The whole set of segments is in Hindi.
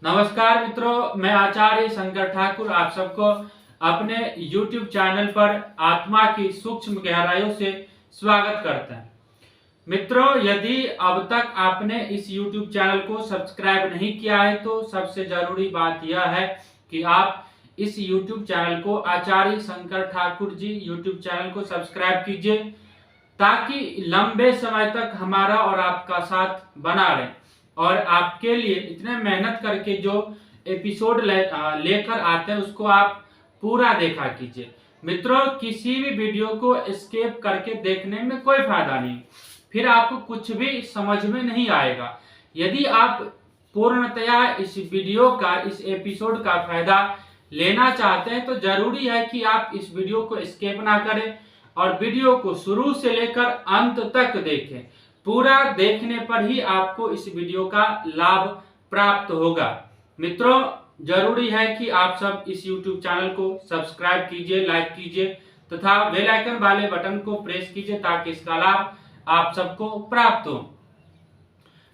नमस्कार मित्रों, मैं आचार्य शंकर ठाकुर आप सबको अपने YouTube चैनल पर आत्मा की सूक्ष्म गहराइयों से स्वागत करता है। मित्रों, यदि अब तक आपने इस YouTube चैनल को सब्सक्राइब नहीं किया है तो सबसे जरूरी बात यह है कि आप इस YouTube चैनल को आचार्य शंकर ठाकुर जी YouTube चैनल को सब्सक्राइब कीजिए ताकि लंबे समय तक हमारा और आपका साथ बना रहे और आपके लिए इतने मेहनत करके जो एपिसोड लेकर आते हैं उसको आप पूरा देखा कीजिए। मित्रों, किसी भी वीडियो को स्किप करके देखने में कोई फायदा नहीं, फिर आपको कुछ भी समझ में नहीं आएगा। यदि आप पूर्णतया इस वीडियो का, इस एपिसोड का फायदा लेना चाहते हैं तो जरूरी है कि आप इस वीडियो को स्किप ना करें और वीडियो को शुरू से लेकर अंत तक देखें। पूरा देखने पर ही आपको इस वीडियो का लाभ प्राप्त होगा। मित्रों, जरूरी है कि आप सब इस YouTube चैनल को सब्सक्राइब कीजिए, लाइक कीजिए तथा बेल आइकन वाले बटन को प्रेस कीजिए ताकि इसका लाभ आप सबको प्राप्त हो।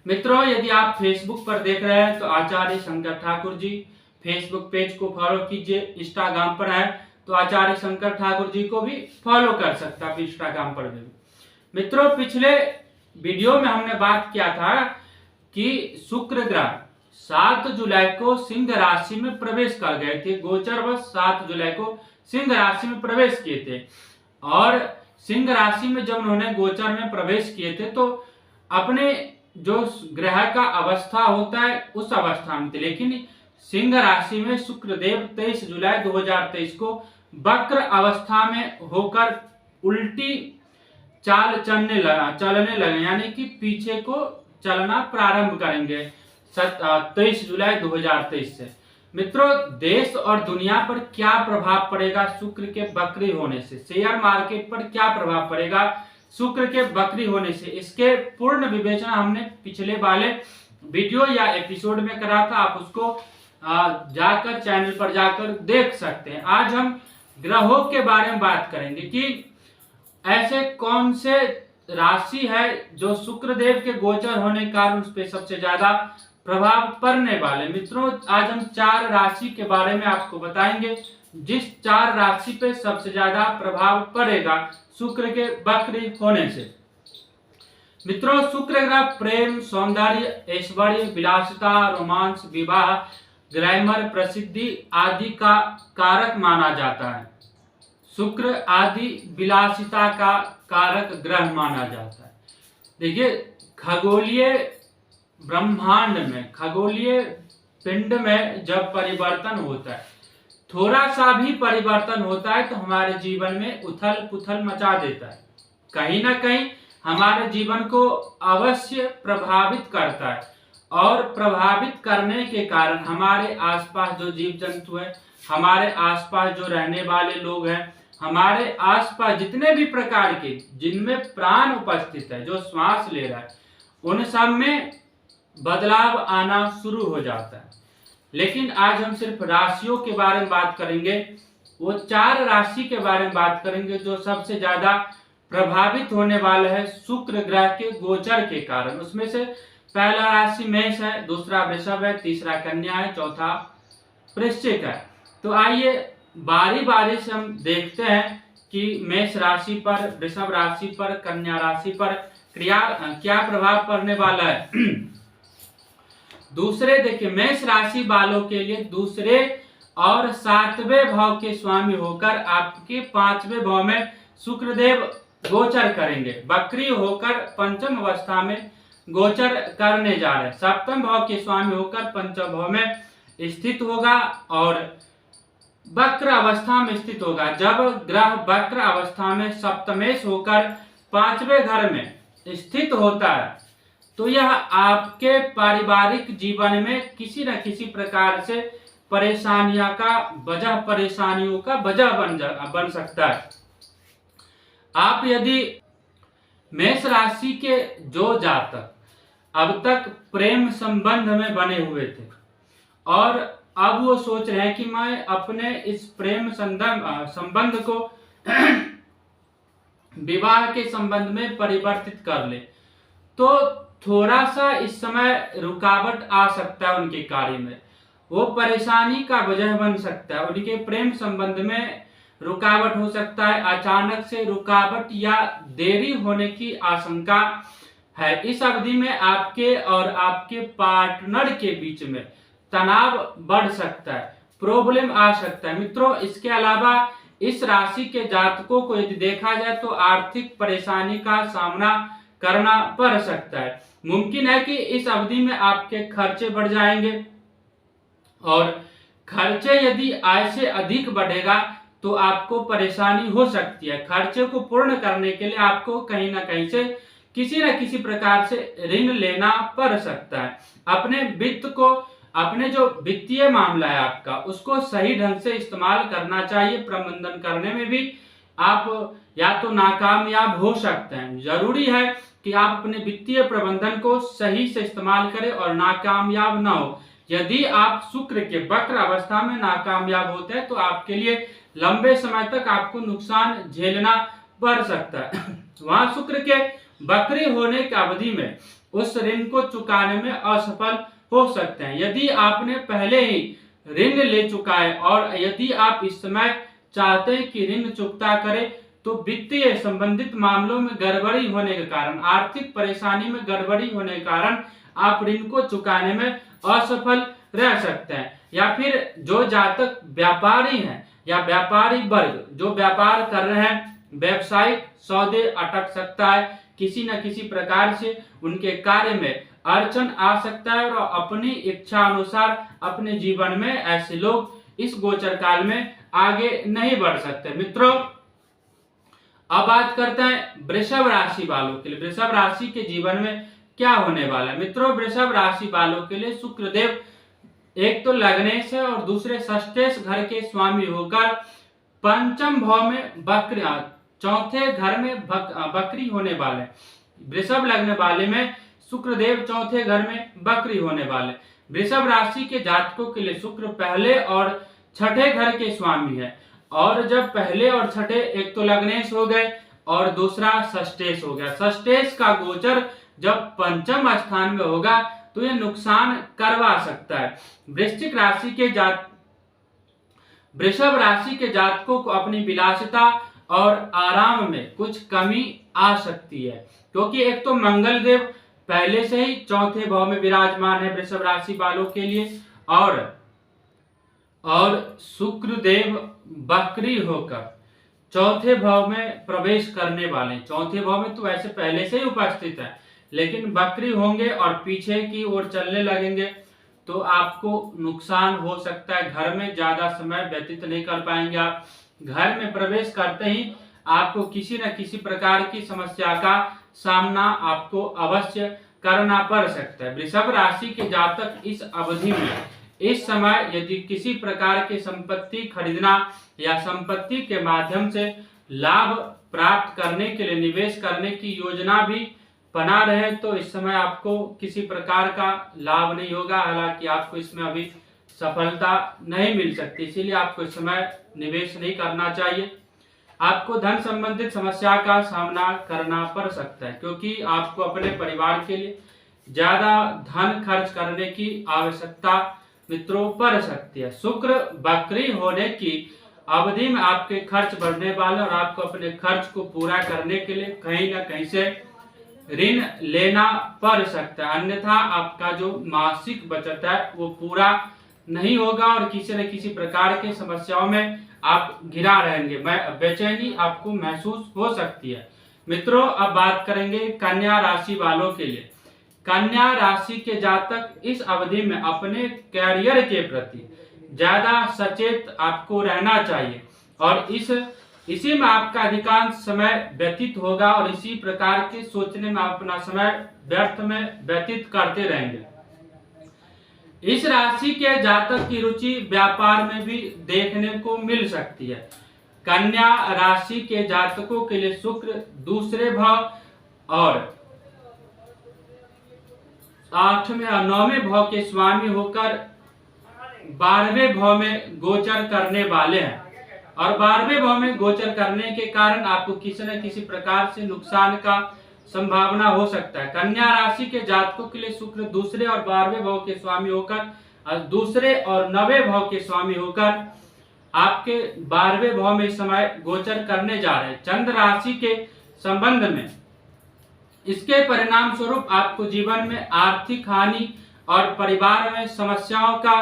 मित्रों, यदि आप फेसबुक पर देख रहे हैं तो आचार्य शंकर ठाकुर जी फेसबुक पेज को फॉलो कीजिए। इंस्टाग्राम पर है तो आचार्य शंकर ठाकुर जी को भी फॉलो कर सकते हैं आप इंस्टाग्राम पर भी। मित्रों, पिछले वीडियो में हमने बात किया था कि शुक्र ग्रह 7 जुलाई को सिंह राशि में प्रवेश कर गए थे। गोचरवश 7 जुलाई को सिंह राशि में प्रवेश किए थे और सिंह राशि में जब उन्होंने गोचर में प्रवेश किए थे तो अपने जो ग्रह का अवस्था होता है उस अवस्था में थे, लेकिन सिंह राशि में शुक्रदेव 23 जुलाई 2023 को वक्र अवस्था में होकर उल्टी चाल चलने लगे, यानी कि पीछे को चलना प्रारंभ करेंगे 23 जुलाई 2023 से। मित्रों, देश और दुनिया पर क्या प्रभाव पड़ेगा शुक्र के वक्री होने से, शेयर मार्केट पर क्या प्रभाव पड़ेगा शुक्र के वक्री होने से, इसके पूर्ण विवेचना हमने पिछले वाले वीडियो या एपिसोड में करा था। आप उसको जाकर चैनल पर जाकर देख सकते हैं। आज हम ग्रहों के बारे में बात करेंगे कि ऐसे कौन से राशि है जो शुक्रदेव के गोचर होने के कारण उस पर सबसे ज्यादा प्रभाव पड़ने वाले। मित्रों, आज हम 4 राशि के बारे में आपको बताएंगे जिस 4 राशि पे सबसे ज्यादा प्रभाव पड़ेगा शुक्र के वक्री होने से। मित्रों, शुक्र ग्रह प्रेम, सौंदर्य, ऐश्वर्य, विलासिता, रोमांस, विवाह, ग्लैमर, प्रसिद्धि आदि का कारक माना जाता है। शुक्र आदि विलासिता का कारक ग्रह माना जाता है। देखिए, खगोलीय ब्रह्मांड में, खगोलीय पिंड में जब परिवर्तन होता है, थोड़ा सा भी परिवर्तन होता है तो हमारे जीवन में उथल पुथल मचा देता है, कहीं ना कहीं हमारे जीवन को अवश्य प्रभावित करता है और प्रभावित करने के कारण हमारे आसपास जो जीव जंतु है, हमारे आसपास जो रहने वाले लोग हैं, हमारे आसपास जितने भी प्रकार के जिनमें प्राण उपस्थित है, जो श्वास ले रहा है, उन सब में बदलाव आना शुरू हो जाता है। लेकिन आज हम सिर्फ राशियों के बारे में बात करेंगे, वो 4 राशि के बारे में बात करेंगे जो सबसे ज्यादा प्रभावित होने वाले हैं शुक्र ग्रह के गोचर के कारण। उसमें से पहला राशि मेष है, दूसरा वृषभ है, तीसरा कन्या है, चौथा वृश्चिक है। तो आइए बारी बारी से हम देखते हैं कि मेष राशि पर, वृषभ राशि पर, कन्या राशि पर क्या प्रभाव पड़ने वाला है। दूसरे, देखिए, मेष राशि वालों के लिए दूसरे और 7वें भाव के स्वामी होकर आपके 5वें भाव में शुक्रदेव गोचर करेंगे। वक्री होकर पंचम अवस्था में गोचर करने जा रहे हैं। 7वें भाव के स्वामी होकर पंचम भाव में स्थित होगा और वक्र अवस्था में स्थित होगा। जब ग्रह वक्र अवस्था में सप्तमेश होकर 5वें घर में स्थित होता है तो यह आपके पारिवारिक जीवन में किसी न किसी प्रकार से परेशानियों का वजह बन सकता है। आप यदि मेष राशि के जो जातक अब तक प्रेम संबंध में बने हुए थे और अब वो सोच रहे हैं कि मैं अपने इस प्रेम संबंध को विवाह के संबंध में परिवर्तित कर ले, तो थोड़ा सा इस समय रुकावट आ सकता है उनके कार्य में। वो परेशानी का वजह बन सकता है। उनके प्रेम संबंध में रुकावट हो सकता है, अचानक से रुकावट या देरी होने की आशंका है। इस अवधि में आपके और आपके पार्टनर के बीच में तनाव बढ़ सकता है, प्रॉब्लम आ सकता है। मित्रों, इसके अलावा इस राशि के जातकों को यदि देखा जाए तो आर्थिक परेशानी का सामना करना पड़ सकता है। मुमकिन है कि इस अवधि में आपके खर्चे बढ़ जाएंगे और खर्चे यदि आय से अधिक बढ़ेगा तो आपको परेशानी हो सकती है। खर्चे को पूर्ण करने के लिए आपको कहीं ना कहीं से किसी न किसी प्रकार से ऋण लेना पड़ सकता है। अपने वित्त को, अपने जो वित्तीय मामला है आपका, उसको सही ढंग से इस्तेमाल करना चाहिए। प्रबंधन करने में भी आप या तो नाकामयाब हो सकते हैं। जरूरी है कि आप अपने वित्तीय प्रबंधन को सही से इस्तेमाल करें और नाकामयाब ना हो। यदि आप शुक्र के वक्र अवस्था में नाकामयाब होते हैं तो आपके लिए लंबे समय तक आपको नुकसान झेलना पड़ सकता है। वहां शुक्र के वक्री होने की अवधि में उस ऋण को चुकाने में असफल हो सकते हैं। यदि आपने पहले ही ऋण ले चुका है और यदि आप इस समय चाहते हैं कि ऋण चुकता करें तो वित्तीय संबंधित मामलों में गड़बड़ी होने के कारण, आर्थिक परेशानी में गड़बड़ी होने के कारण आप ऋण को चुकाने में असफल रह सकते हैं। या फिर जो जातक व्यापारी हैं या व्यापारी वर्ग जो व्यापार कर रहे हैं, व्यवसायिक सौदे अटक सकता है, किसी न किसी प्रकार से उनके कार्य में अड़चन आ सकता है और अपनी इच्छा अनुसार अपने जीवन में ऐसे लोग इस गोचर काल में आगे नहीं बढ़ सकते। मित्रों, अब बात करते हैं वृषभ राशि वालों के लिए। वृषभ राशि के जीवन में क्या होने वाला है? मित्रों, वृषभ राशि वालों के लिए शुक्रदेव एक तो लग्नेश है और दूसरे षष्ठेश घर के स्वामी होकर पंचम भाव में वक्र, चौथे घर में वक्री होने वाले। वृषभ लग्न वाले में शुक्रदेव चौथे घर में वक्री होने वाले। वृषभ राशि के जातकों के लिए शुक्र पहले और छठे घर के स्वामी है और जब पहले और छठे, एक तो लग्नेश हो गए और दूसरा षष्ठेश हो गया। षष्ठेश का गोचर जब पंचम स्थान में होगा तो यह नुकसान करवा सकता है। वृषभ राशि के जातकों को अपनी विलासिता और आराम में कुछ कमी आ सकती है, क्योंकि एक तो मंगल देव पहले से ही चौथे भाव में विराजमान है वृषभ राशि वालों के लिए और शुक्र देव वक्री होकर चौथे भाव में प्रवेश करने वाले। चौथे भाव में तो वैसे पहले से ही उपस्थित है, लेकिन वक्री होंगे और पीछे की ओर चलने लगेंगे तो आपको नुकसान हो सकता है। घर में ज्यादा समय व्यतीत नहीं कर पाएंगे आप। घर में प्रवेश करते ही आपको किसी न किसी प्रकार की समस्या का सामना आपको अवश्य करना पड़ सकता है। वृषभ राशि के जातक इस अवधि में, इस समय यदि किसी प्रकार की संपत्ति खरीदना या संपत्ति के माध्यम से लाभ प्राप्त करने के लिए निवेश करने की योजना भी बना रहे तो इस समय आपको किसी प्रकार का लाभ नहीं होगा। हालांकि आपको इसमें अभी सफलता नहीं मिल सकती, इसीलिए आपको इस समय निवेश नहीं करना चाहिए। आपको धन संबंधित समस्या का सामना करना पड़ सकता है, क्योंकि आपको अपने परिवार के लिए ज्यादा धन खर्च करने की आवश्यकता मित्रों पड़ सकती है। शुक्र वक्री होने की अवधि में आपके खर्च बढ़ने वाले और आपको अपने खर्च को पूरा करने के लिए कहीं ना कहीं से ऋण लेना पड़ सकता है, अन्यथा आपका जो मासिक बचत है वो पूरा नहीं होगा और किसी न किसी प्रकार के समस्याओं में आप घिरा रहेंगे। बेचैनी आपको महसूस हो सकती है। मित्रों, अब बात करेंगे कन्या राशि वालों के लिए। कन्या राशि के जातक इस अवधि में अपने कैरियर के प्रति ज्यादा सचेत आपको रहना चाहिए और इसी में आपका अधिकांश समय व्यतीत होगा और इसी प्रकार के सोचने में आप अपना समय व्यर्थ में व्यतीत करते रहेंगे। इस राशि के जातक की रुचि व्यापार में भी देखने को मिल सकती है। कन्या राशि के जातकों के लिए शुक्र दूसरे भाव और 8वें और 9वें भाव के स्वामी होकर 12वें भाव में गोचर करने वाले हैं और 12वें भाव में गोचर करने के कारण आपको किसी न किसी प्रकार से नुकसान का संभावना हो सकता है। कन्या राशि के जातकों के लिए शुक्र दूसरे और 12वें भाव के स्वामी होकर दूसरे और 9वें भाव के स्वामी होकर आपके 12वें भाव में इस समय गोचर करने जा रहे हैं चंद्र राशि के संबंध में। इसके परिणाम स्वरूप आपको जीवन में आर्थिक हानि और परिवार में समस्याओं का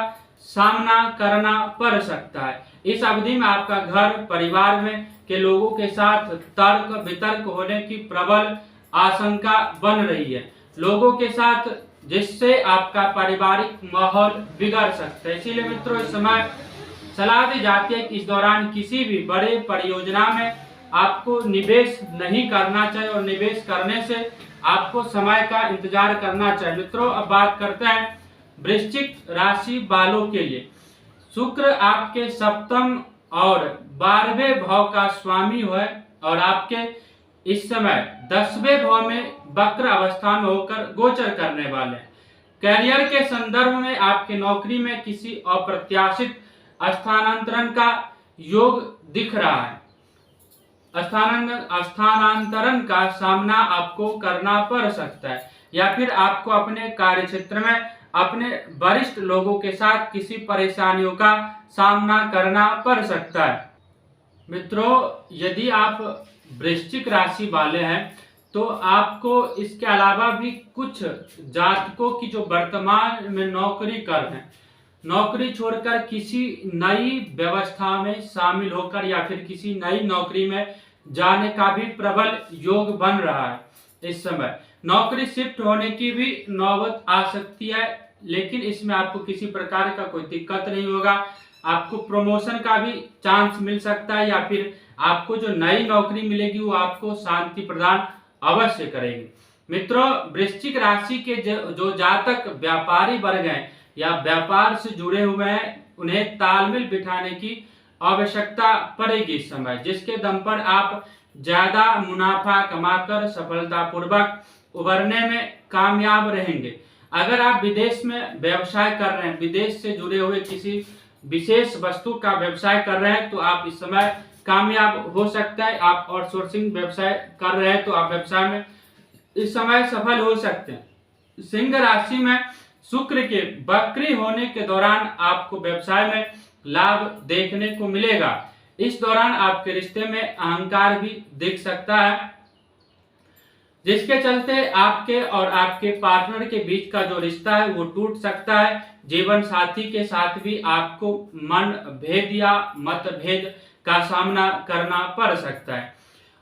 सामना करना पड़ सकता है। इस अवधि में आपका घर परिवार में के लोगों के साथ तर्क वितर्क होने की प्रबल आशंका बन रही है लोगों के साथ, जिससे आपका पारिवारिक माहौल बिगड़ सकता है। इसीलिए मित्रों इस समय सलाह दी जाती है कि इस दौरान किसी भी बड़े परियोजना में आपको निवेश नहीं करना चाहिए और निवेश करने से आपको समय का इंतजार करना चाहिए। मित्रों अब बात करते हैं वृश्चिक राशि वालों के लिए। शुक्र आपके सप्तम और 12वें भाव का स्वामी है और आपके इस समय 10वें भाव में वक्र अवस्था में होकर गोचर करने वाले हैं। कैरियर के संदर्भ में आपके नौकरी में किसी अप्रत्याशित स्थानांतरण का योग दिख रहा है। स्थानांतरण का सामना आपको करना पड़ सकता है या फिर आपको अपने कार्य क्षेत्र में अपने वरिष्ठ लोगों के साथ किसी परेशानियों का सामना करना पड़ सकता है। मित्रों यदि आप वृश्चिक राशि वाले हैं तो आपको इसके अलावा भी कुछ जातकों की जो वर्तमान में नौकरी कर रहे हैं, नौकरी छोड़कर किसी नई व्यवस्था में शामिल होकर या फिर किसी नई नौकरी में जाने का भी प्रबल योग बन रहा है। इस समय नौकरी शिफ्ट होने की भी नौबत आ सकती है, लेकिन इसमें आपको किसी प्रकार का कोई दिक्कत नहीं होगा। आपको प्रमोशन का भी चांस मिल सकता है या फिर आपको जो नई नौकरी मिलेगी वो आपको शांति प्रदान अवश्य करेगी। मित्रों वृश्चिक राशि के जो जातक व्यापारी वर्ग हैं या व्यापार से जुड़े हुए हैं, उन्हें तालमेल बिठाने की आवश्यकता पड़ेगी इस समय, जिसके दम पर आप ज्यादा मुनाफा कमाकर सफलतापूर्वक उभरने में कामयाब रहेंगे। अगर आप विदेश में व्यवसाय कर रहे हैं, विदेश से जुड़े हुए किसी विशेष वस्तु का व्यवसाय कर रहे हैं तो आप इस समय कामयाब हो सकता है। आप आउटसोर्सिंग व्यवसाय कर रहे हैं तो आप व्यवसाय में इस समय सफल हो सकते हैं। सिंह राशि में शुक्र के वक्री होने के दौरान आपको व्यवसाय में लाभ देखने को मिलेगा। इस दौरान आपके रिश्ते में अहंकार भी दिख सकता है, जिसके चलते आपके और आपके पार्टनर के बीच का जो रिश्ता है वो टूट सकता है। जीवन साथी के साथ भी आपको मन भेद या मतभेद का सामना करना पड़ सकता है।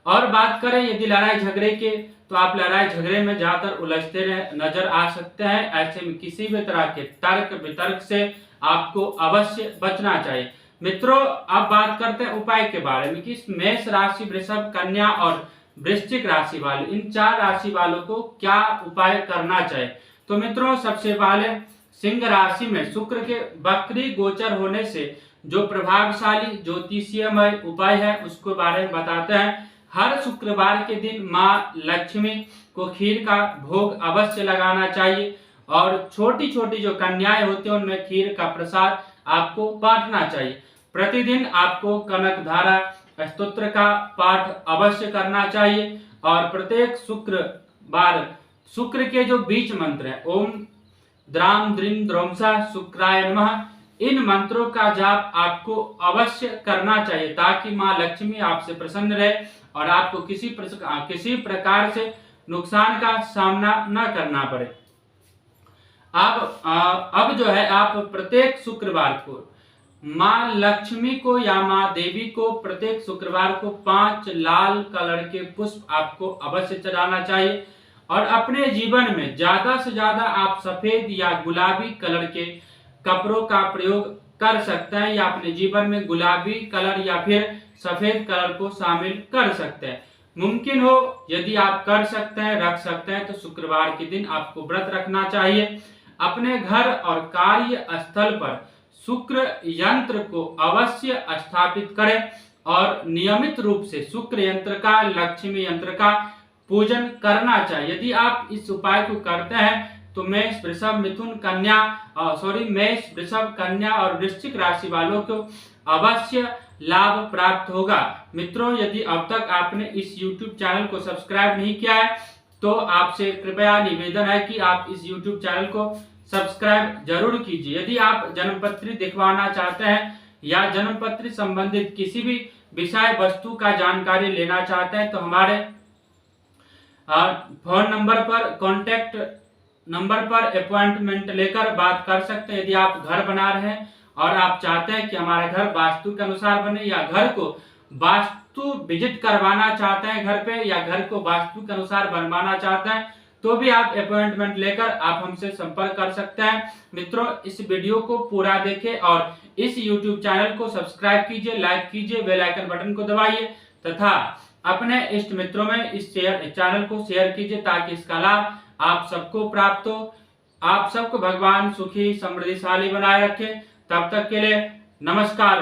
और बात करें यदि लड़ाई झगड़े के, तो आप लड़ाई झगड़े में ज्यादातर उलझते नजर आ सकते हैं। ऐसे में किसी भी तरह के तर्क वितर्क से आपको अवश्य बचना चाहिए। मित्रों अब बात करते हैं उपाय के बारे में कि मेष राशि, वृषभ, कन्या और वृश्चिक राशि वाले, इन 4 राशि वालों को क्या उपाय करना चाहिए। तो मित्रों सबसे पहले सिंह राशि में शुक्र के वक्री गोचर होने से जो प्रभावशाली ज्योतिषीयमय उपाय है उसके बारे में बताते हैं। हर शुक्रवार के दिन माँ लक्ष्मी को खीर का भोग अवश्य लगाना चाहिए और छोटी छोटी जो कन्याएं होती हैं उनमें खीर का प्रसाद आपको बांटना चाहिए। प्रतिदिन आपको कनकधारा स्तोत्र का पाठ अवश्य करना चाहिए और प्रत्येक शुक्रवार शुक्र के जो बीज मंत्र है ओम द्राम द्रीम द्रोमसा शुक्राय नमः, इन मंत्रों का जाप आपको अवश्य करना चाहिए ताकि माँ लक्ष्मी आपसे प्रसन्न रहे और आपको किसी प्रकार से नुकसान का सामना न करना पड़े। अब जो है आप प्रत्येक शुक्रवार को माँ लक्ष्मी को या माँ देवी को प्रत्येक शुक्रवार को 5 लाल कलर के पुष्प आपको अवश्य चढ़ाना चाहिए और अपने जीवन में ज्यादा से ज्यादा आप सफेद या गुलाबी कलर के कपड़ों का प्रयोग कर सकते हैं या अपने जीवन में गुलाबी कलर या फिर सफेद कलर को शामिल कर सकते हैं। मुमकिन हो यदि आप कर सकते हैं, रख सकते हैं तो शुक्रवार के दिन आपको व्रत रखना चाहिए। अपने घर और कार्य स्थल पर शुक्र यंत्र को अवश्य स्थापित करें और नियमित रूप से शुक्र यंत्र का, लक्ष्मी यंत्र का पूजन करना चाहिए। यदि आप इस उपाय को करते हैं तो मेष, वृषभ, मिथुन, मेष, वृषभ, कन्या और वृश्चिक राशि वालों को अवश्य लाभ प्राप्त होगा। मित्रों यदि अब तक आपने इस YouTube चैनल को सब्सक्राइब नहीं किया है तो आपसे कृपया निवेदन है कि आप इस YouTube चैनल को सब्सक्राइब जरूर कीजिए। यदि आप जन्मपत्री दिखवाना चाहते हैं या जन्मपत्री संबंधित किसी भी विषय वस्तु का जानकारी लेना चाहते हैं तो हमारे फोन नंबर पर, कॉन्टैक्ट नंबर पर अपॉइंटमेंट लेकर बात कर सकते हैं। यदि आप घर बना रहे हैं और आप चाहते हैं कि हमारा घर वास्तु के अनुसार बने, या घर को वास्तु विजिट करवाना चाहते हैं घर पे, या घर को वास्तु के अनुसार बनवाना चाहते हैं, तो भी आप अपॉइंटमेंट लेकर आप हमसे संपर्क कर सकते हैं। मित्रों, इस वीडियो को पूरा देखें और इस YouTube चैनल को सब्सक्राइब कीजिए, लाइक कीजिए, बेल आइकन बटन को दबाइए तथा अपने इष्ट मित्रों में इस चैनल को शेयर कीजिए ताकि इसका लाभ आप सबको प्राप्त हो। आप सबको भगवान सुखी समृद्धिशाली बनाए रखे। तब तक के लिए नमस्कार।